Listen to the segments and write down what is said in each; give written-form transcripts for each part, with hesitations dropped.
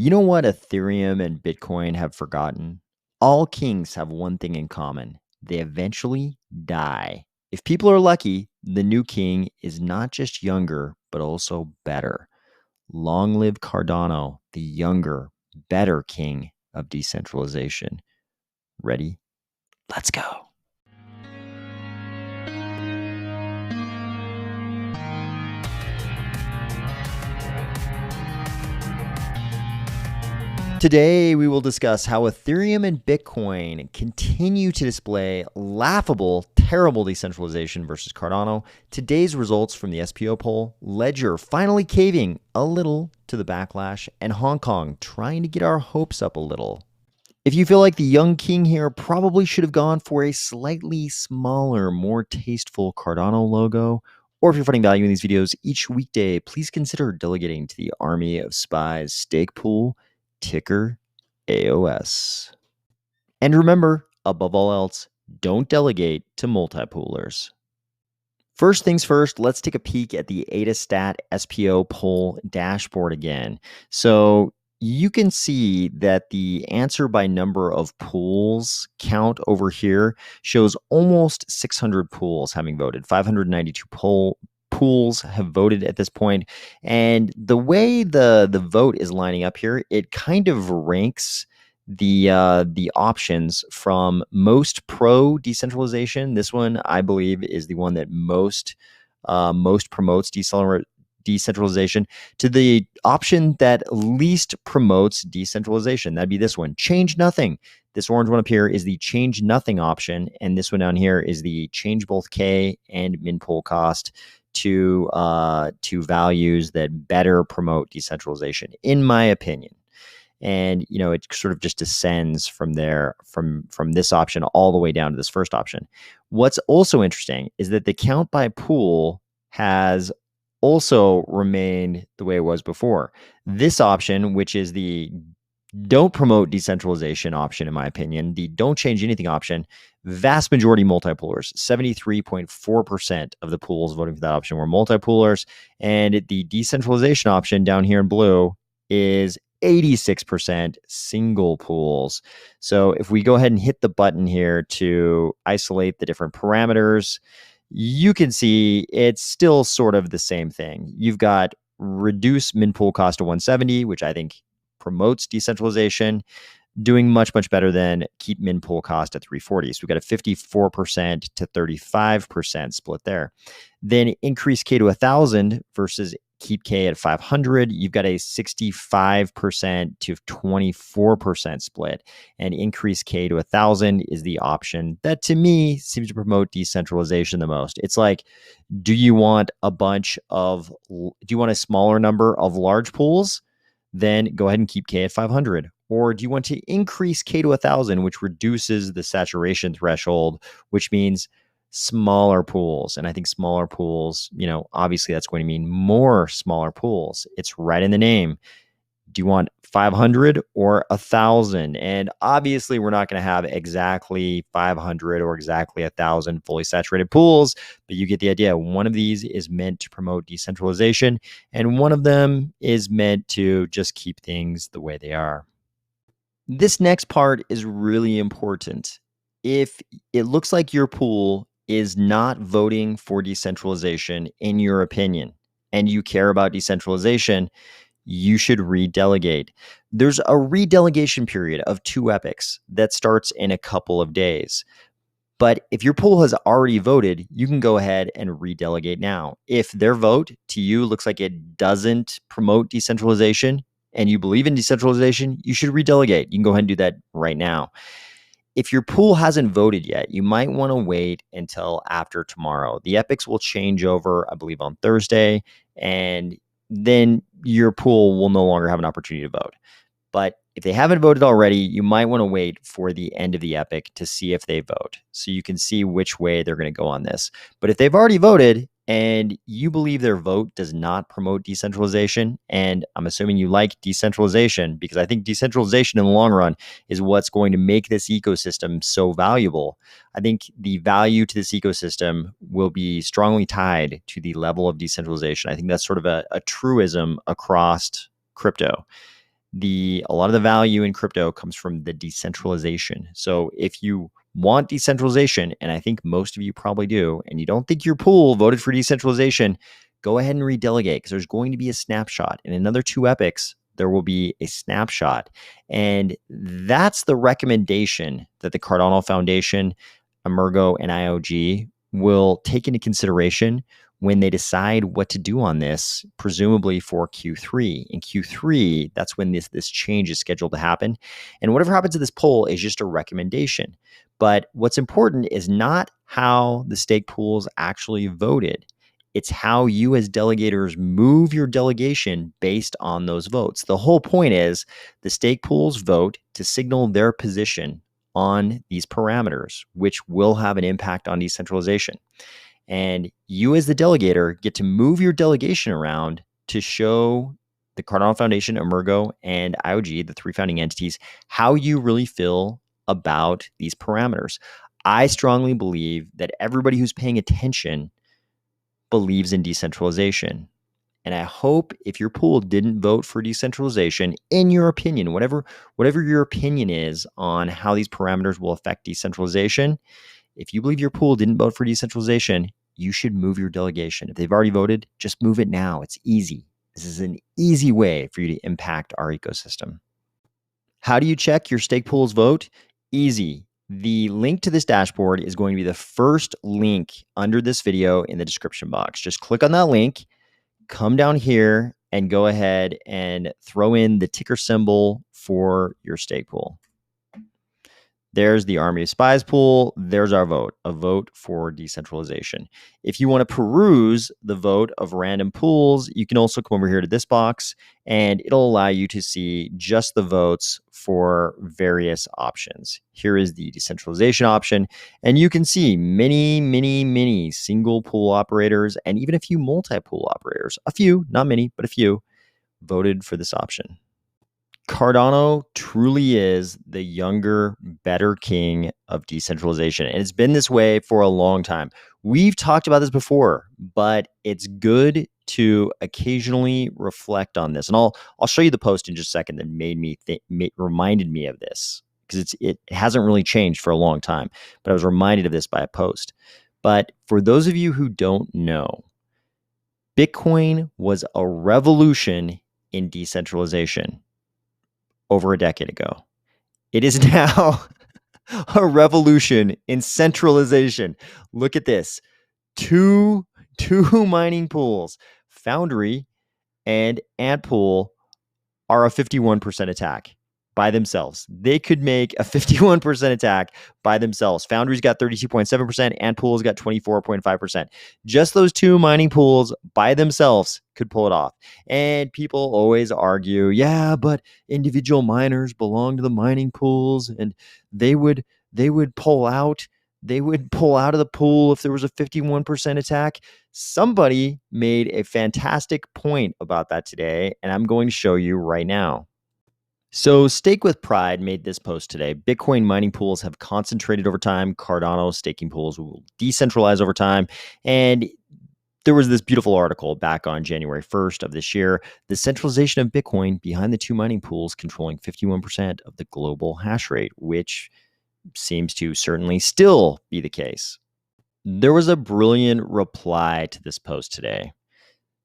You know what Ethereum and Bitcoin have forgotten? All kings have one thing in common: they eventually die. If people are lucky, the new king is not just younger, but also better. Long live Cardano, the younger, better king of decentralization. Ready? Let's go. Today, we will discuss how Ethereum and Bitcoin continue to display laughable, terrible decentralization versus Cardano. Today's results from the SPO poll, Ledger finally caving a little to the backlash, and Hong Kong trying to get our hopes up a little. If you feel like the young king here probably should have gone for a slightly smaller, more tasteful Cardano logo, or if you're finding value in these videos each weekday, please consider delegating to the Army of Spies stake pool, ticker AOS. And remember, above all else, don't delegate to multi-poolers. First things first, let's take a peek at the AdaStat SPO poll dashboard again. So you can see that the answer by number of pools count over here shows almost 600 pools having voted. 592 pools have voted at this point. And the way the vote is lining up here, it kind of ranks the options from most pro decentralization. This one, I believe, is the one that most promotes decentralization, to the option that least promotes decentralization. That'd be this one, change nothing. This orange one up here is the change nothing option, and this one down here is the change both K and min pool cost to values that better promote decentralization, in my opinion. And it sort of just descends from there, from this option all the way down to this first option. What's also interesting is that the count by pool has also remained the way it was before. This option, which is the don't promote decentralization option, in my opinion, the don't change anything option, vast majority multipoolers, 73.4% of the pools voting for that option were multipoolers. And the decentralization option down here in blue is 86% single pools. So if we go ahead and hit the button here to isolate the different parameters, you can see it's still sort of the same thing. You've got reduce min pool cost to 170, which I think promotes decentralization, doing much, much better than keep min pool cost at 340. So we've got a 54% to 35% split there. Then increase K to 1,000 versus keep K at 500. You've got a 65% to 24% split. And increase K to 1,000 is the option that, to me, seems to promote decentralization the most. It's like, do you want a smaller number of large pools? Then go ahead and keep K at 500. Or do you want to increase K to 1,000, which reduces the saturation threshold, which means smaller pools? And I think smaller pools, obviously that's going to mean more smaller pools. It's right in the name. Do you want 500 or 1,000? And obviously we're not going to have exactly 500 or exactly 1,000 fully saturated pools, but you get the idea. One of these is meant to promote decentralization, and one of them is meant to just keep things the way they are. This next part is really important. If it looks like your pool is not voting for decentralization, in your opinion, and you care about decentralization, you should redelegate. There's a redelegation period of 2 epochs that starts in a couple of days. But if your pool has already voted, you can go ahead and redelegate now. If their vote to you looks like it doesn't promote decentralization and you believe in decentralization, you should redelegate. You can go ahead and do that right now. If your pool hasn't voted yet, you might want to wait until after tomorrow. The epochs will change over, I believe, on Thursday, and then your pool will no longer have an opportunity to vote. But if they haven't voted already, you might want to wait for the end of the epoch to see if they vote, so you can see which way they're going to go on this. But if they've already voted and you believe their vote does not promote decentralization, and I'm assuming you like decentralization, because I think decentralization in the long run is what's going to make this ecosystem so valuable. I think the value to this ecosystem will be strongly tied to the level of decentralization. I think that's sort of a truism across crypto. A lot of the value in crypto comes from the decentralization. So if you want decentralization, and I think most of you probably do, and you don't think your pool voted for decentralization, go ahead and redelegate, because there's going to be a snapshot. In another 2 epochs, there will be a snapshot. And that's the recommendation that the Cardano Foundation, Emurgo, and IOG will take into consideration when they decide what to do on this, presumably for Q3. In Q3, that's when this change is scheduled to happen. And whatever happens to this poll is just a recommendation. But what's important is not how the stake pools actually voted. It's how you as delegators move your delegation based on those votes. The whole point is the stake pools vote to signal their position on these parameters, which will have an impact on decentralization. And you as the delegator get to move your delegation around to show the Cardano Foundation, Emurgo, and IOG, the 3 founding entities, how you really feel about these parameters. I strongly believe that everybody who's paying attention believes in decentralization. And I hope if your pool didn't vote for decentralization, in your opinion, whatever your opinion is on how these parameters will affect decentralization, if you believe your pool didn't vote for decentralization, you should move your delegation. If they've already voted, just move it now. It's easy. This is an easy way for you to impact our ecosystem. How do you check your stake pool's vote? Easy. The link to this dashboard is going to be the first link under this video in the description box. Just click on that link, come down here, and go ahead and throw in the ticker symbol for your stake pool. There's the Army of Spies pool. There's our vote, a vote for decentralization. If you want to peruse the vote of random pools, you can also come over here to this box, and it'll allow you to see just the votes for various options. Here is the decentralization option, and you can see many single pool operators and even a few multi-pool operators. A few, not many, but a few, voted for this option. Cardano truly is the younger, better king of decentralization. And it's been this way for a long time. We've talked about this before, but it's good to occasionally reflect on this. And I'll show you the post in just a second that reminded me of this, because it hasn't really changed for a long time. But I was reminded of this by a post. But for those of you who don't know, Bitcoin was a revolution in decentralization over a decade ago. It is now a revolution in centralization. Look at this. Two mining pools, Foundry and Antpool, are a 51% attack by themselves. They could make a 51% attack by themselves. Foundry's got 32.7%, Antpool's got 24.5%. Just those 2 mining pools by themselves could pull it off. And people always argue, yeah, but individual miners belong to the mining pools, and they would pull out. They would pull out of the pool if there was a 51% attack. Somebody made a fantastic point about that today, and I'm going to show you right now. So Stake with Pride made this post today. Bitcoin mining pools have concentrated over time. Cardano staking pools will decentralize over time. And there was this beautiful article back on January 1st of this year. The centralization of Bitcoin behind the 2 mining pools controlling 51% of the global hash rate, which seems to certainly still be the case. There was a brilliant reply to this post today.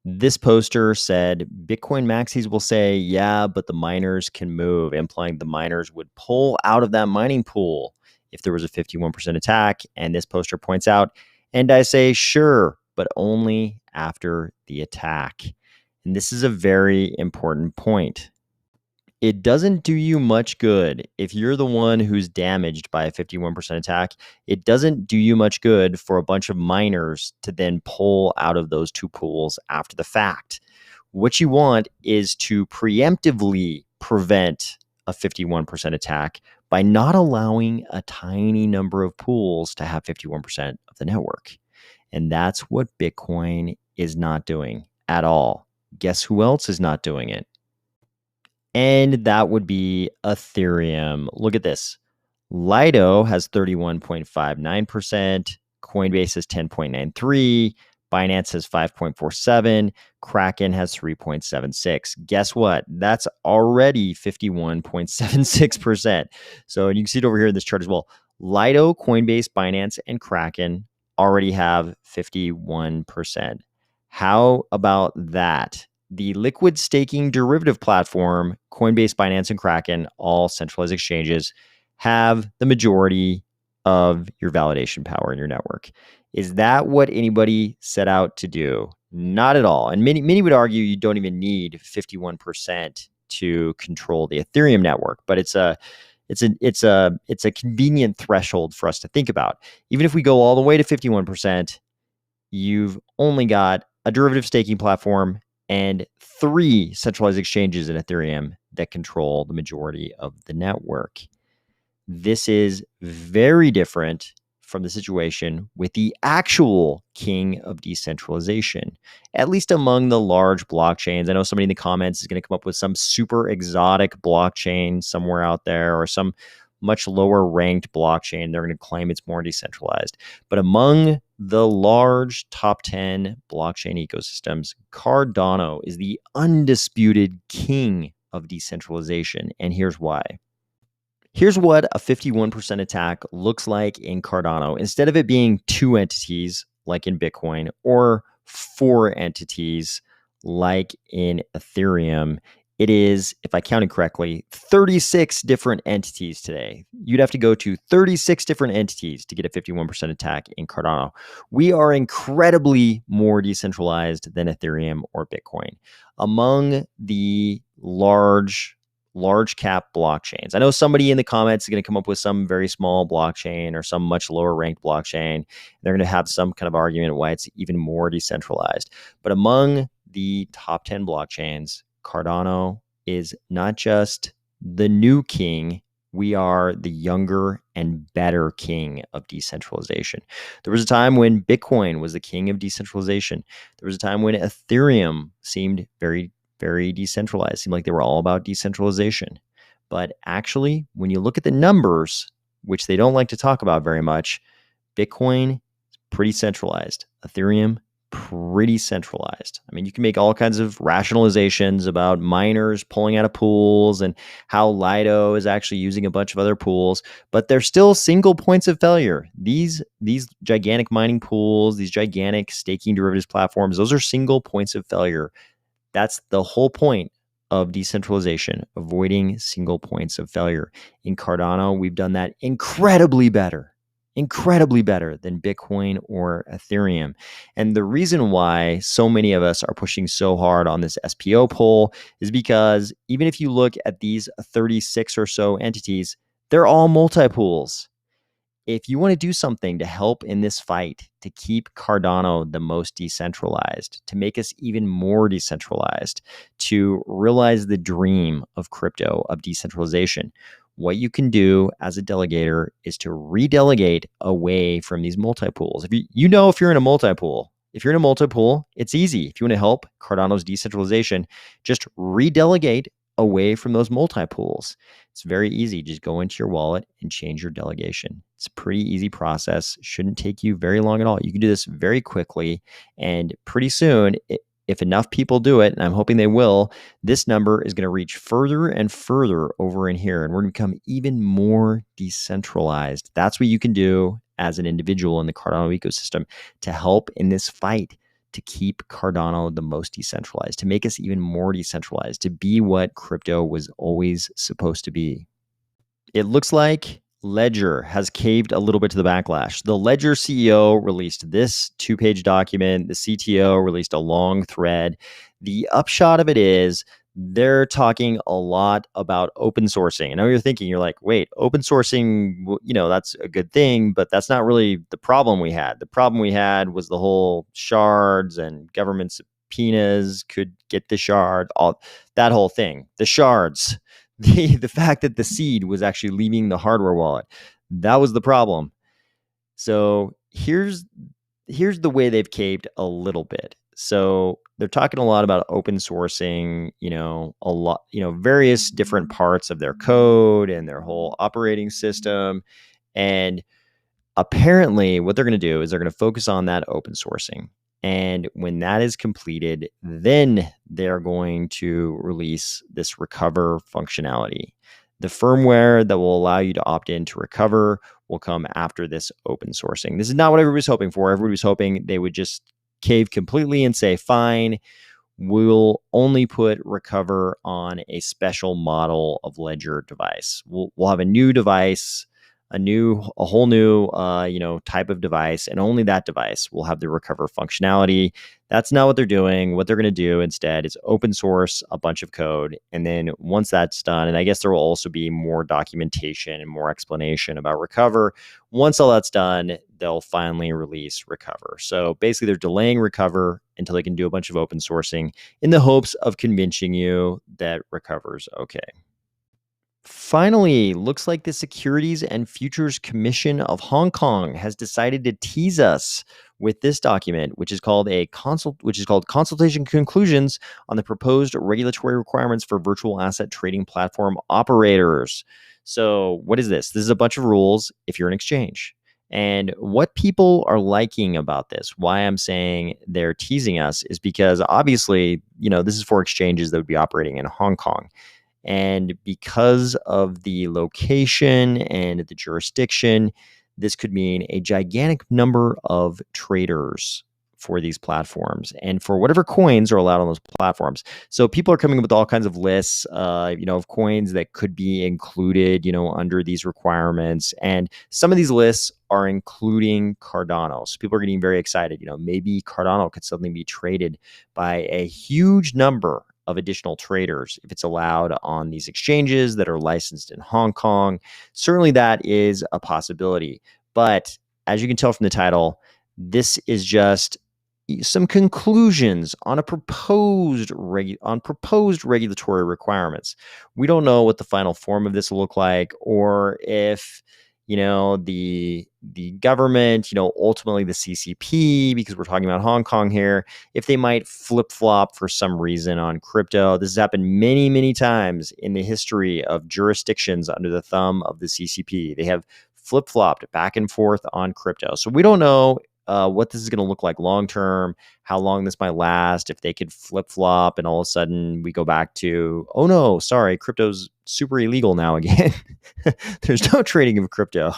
This poster said, Bitcoin maxis will say, yeah, but the miners can move, implying the miners would pull out of that mining pool if there was a 51% attack. And this poster points out, and I say, sure, but only after the attack. And this is a very important point. It doesn't do you much good if you're the one who's damaged by a 51% attack. It doesn't do you much good for a bunch of miners to then pull out of those 2 pools after the fact. What you want is to preemptively prevent a 51% attack by not allowing a tiny number of pools to have 51% of the network. And that's what Bitcoin is not doing at all. Guess who else is not doing it? And that would be Ethereum. Look at this. Lido has 31.59%. Coinbase is 10.93%. Binance has 5.47. Kraken has 3.76. Guess what? That's already 51.76%. So, and you can see it over here in this chart as well. Lido, Coinbase, Binance, and Kraken already have 51%. How about that? The liquid staking derivative platform, Coinbase, Binance, and Kraken, all centralized exchanges, have the majority of your validation power in your network. Is that what anybody set out to do? Not at all. And many would argue you don't even need 51% to control the Ethereum network, but it's a convenient threshold for us to think about. Even if we go all the way to 51%, you've only got a derivative staking platform and 3 centralized exchanges in Ethereum that control the majority of the network. This is very different from the situation with the actual king of decentralization, at least among the large blockchains. I know somebody in the comments is going to come up with some super exotic blockchain somewhere out there, or some much lower ranked blockchain. They're going to claim it's more decentralized. But among the large top 10 blockchain ecosystems, Cardano is the undisputed king of decentralization. And here's why. Here's what a 51% attack looks like in Cardano. Instead of it being 2 entities like in Bitcoin, or 4 entities like in Ethereum, it is, if I counted correctly, 36 different entities today. You'd have to go to 36 different entities to get a 51% attack in Cardano. We are incredibly more decentralized than Ethereum or Bitcoin. Among the large cap blockchains, I know somebody in the comments is going to come up with some very small blockchain or some much lower ranked blockchain. They're going to have some kind of argument why it's even more decentralized. But among the top 10 blockchains, Cardano is not just the new king, we are the younger and better king of decentralization. There was a time when Bitcoin was the king of decentralization. There was a time when Ethereum seemed very decentralized. It seemed like they were all about decentralization. But actually, when you look at the numbers, which they don't like to talk about very much, Bitcoin is pretty centralized. Ethereum, pretty centralized. I mean, you can make all kinds of rationalizations about miners pulling out of pools and how Lido is actually using a bunch of other pools, but they're still single points of failure. These gigantic mining pools, these gigantic staking derivatives platforms, those are single points of failure. That's the whole point of decentralization, avoiding single points of failure. In Cardano, we've done that incredibly better than Bitcoin or Ethereum. And the reason why so many of us are pushing so hard on this SPO poll is because even if you look at these 36 or so entities, they're all multi-pools. If you want to do something to help in this fight to keep Cardano the most decentralized, to make us even more decentralized, to realize the dream of crypto, of decentralization, what you can do as a delegator is to redelegate away from these multi-pools. If you're in a multi-pool, it's easy. If you want to help Cardano's decentralization, just redelegate away from those multi-pools. It's very easy. Just go into your wallet and change your delegation. It's a pretty easy process. Shouldn't take you very long at all. You can do this very quickly, and pretty soon, if enough people do it, and I'm hoping they will, this number is going to reach further and further over in here, and we're going to become even more decentralized. That's what you can do as an individual in the Cardano ecosystem to help in this fight to keep Cardano the most decentralized, to make us even more decentralized, to be what crypto was always supposed to be. It looks like Ledger has caved a little bit to the backlash. The Ledger CEO released this 2-page document. The CTO released a long thread. The upshot of it is they're talking a lot about open sourcing. I know you're thinking, you're like, wait, open sourcing, that's a good thing, but that's not really the problem we had. The problem we had was the whole shards and government subpoenas could get the shard, all that whole thing. The shards, the fact that the seed was actually leaving the hardware wallet, that was the problem. So here's the way they've caved a little bit. So they're talking a lot about open sourcing, various different parts of their code and their whole operating system. And apparently what they're going to do is they're going to focus on that open sourcing. And when that is completed, then they're going to release this recover functionality. The firmware that will allow you to opt in to recover will come after this open sourcing. This is not what everybody was hoping for. Everybody was hoping they would just cave completely and say, fine, we'll only put recover on a special model of Ledger device. We'll have a new device, a whole new type of device, and only that device will have the recover functionality. That's not what they're doing. What they're going to do instead is open source a bunch of code, and then once that's done, and I guess there will also be more documentation and more explanation about recover. Once all that's done, they'll finally release recover. So basically, they're delaying recover until they can do a bunch of open sourcing in the hopes of convincing you that recover's okay. Finally, looks like the Securities and Futures Commission of Hong Kong has decided to tease us with this document, which is called Consultation Conclusions on the Proposed Regulatory Requirements for Virtual Asset Trading Platform Operators. So, what is this? This is a bunch of rules if you're an exchange. And what people are liking about this, why I'm saying they're teasing us, is because obviously, this is for exchanges that would be operating in Hong Kong. And because of the location and the jurisdiction, this could mean a gigantic number of traders for these platforms and for whatever coins are allowed on those platforms. So people are coming up with all kinds of lists, of coins that could be included, under these requirements. And some of these lists are including Cardano. So people are getting very excited. Maybe Cardano could suddenly be traded by a huge number of additional traders if it's allowed on these exchanges that are licensed in Hong Kong. Certainly that is a possibility. But as you can tell from the title, this is just some conclusions on proposed regulatory requirements. We don't know what the final form of this will look like, or if the government, ultimately the CCP, because we're talking about Hong Kong here, if they might flip-flop for some reason on crypto. This has happened many, many times in the history of jurisdictions under the thumb of the CCP. They have flip-flopped back and forth on crypto. So we don't know what this is going to look like long term, how long this might last, if they could flip flop and all of a sudden we go back to, oh no, sorry, crypto's super illegal now again. There's no trading of crypto.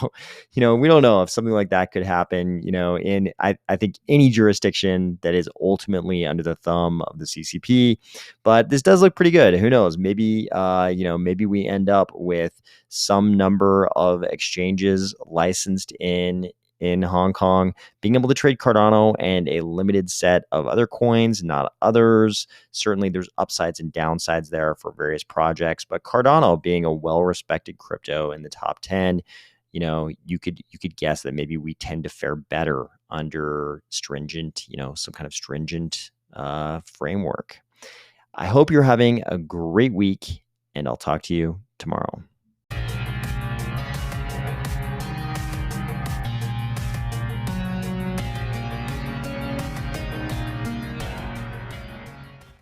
We don't know if something like that could happen, in I think any jurisdiction that is ultimately under the thumb of the CCP. But this does look pretty good. Who knows? Maybe maybe we end up with some number of exchanges licensed in Hong Kong, being able to trade Cardano and a limited set of other coins, not others. Certainly there's upsides and downsides there for various projects, but Cardano being a well-respected crypto in the top 10, you could guess that maybe we tend to fare better under stringent, some kind of stringent framework. I hope you're having a great week, and I'll talk to you tomorrow.